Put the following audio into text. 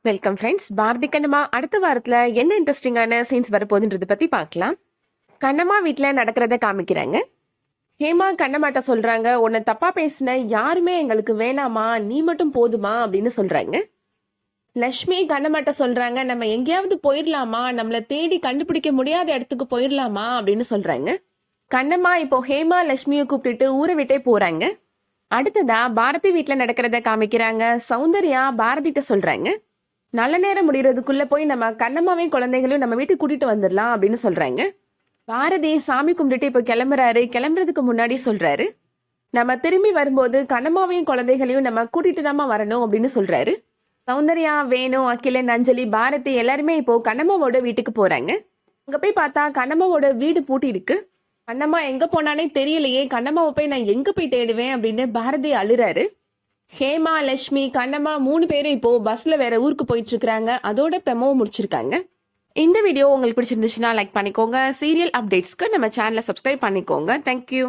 Welcome friends. Bharathi Kannamma அடுத்த வாரத்துல என்ன இன்ட்ரெஸ்டிங்கான சீன்ஸ் வரப்போகுதுன்றதை பத்தி பார்க்கலாம். கண்ணம்மா வீட்டுல நடக்கிறத காமிக்கிறாங்க. ஹேமா கண்ணம்மாட்ட சொல்றாங்க, உன்னை தப்பா பேசின யாருமே எங்களுக்கு வேணாமா, நீ மட்டும் போதுமா அப்படின்னு சொல்றாங்க. லட்சுமி கண்ணம்மாட்ட சொல்றாங்க, நம்ம எங்கேயாவது போயிடலாமா, நம்மளை தேடி கண்டுபிடிக்க முடியாத இடத்துக்கு போயிடலாமா அப்படின்னு சொல்றாங்க. கண்ணம்மா இப்போ ஹேமா லட்சுமியை கூப்பிட்டுட்டு ஊரை விட்டே போறாங்க. அடுத்ததா பாரதி வீட்டுல நடக்கிறத காமிக்கிறாங்க. சௌந்தர்யா பாரதிட்ட சொல்றாங்க, நல்ல நேரம் முடியறதுக்குள்ள போய் நம்ம கண்ணம்மாவையும் குழந்தைகளையும் நம்ம வீட்டுக்கு கூட்டிட்டு வந்துடலாம் அப்படின்னு சொல்றாங்க. பாரதி சாமி கும்பிட்டுட்டு இப்போ கிளம்புறாரு. கிளம்புறதுக்கு முன்னாடி சொல்றாரு, நம்ம திரும்பி வரும்போது கண்ணம்மாவையும் குழந்தைகளையும் நம்ம கூட்டிட்டு தாமா வரணும் அப்படின்னு சொல்றாரு. சௌந்தர்யா, வேணு, அகிலன், அஞ்சலி, பாரதி எல்லாருமே இப்போ கண்ணம்மாவோட வீட்டுக்கு போறாங்க. அங்க போய் பார்த்தா கண்ணம்மாவோட வீடு பூட்டி இருக்கு. கண்ணம்மா எங்க போனானே தெரியலையே, கண்ணம்மாவை போய் நான் எங்க போய் தேடுவேன் அப்படின்னு பாரதி அழுறாரு. ஹேமா, லட்சுமி, கண்ணம்மா 3 பேரும் இப்போ பஸ்ல வேற ஊருக்கு போயிட்டு இருக்காங்க. அதோட ப்ரெமோ முடிச்சிருக்காங்க. இந்த வீடியோ உங்களுக்கு பிடிச்சிருந்துச்சுன்னா லைக் பண்ணிக்கோங்க. சீரியல் அப்டேட்ஸ்க்கு நம்ம சேனலை சப்ஸ்கிரைப் பண்ணிக்கோங்க. தேங்க்யூ.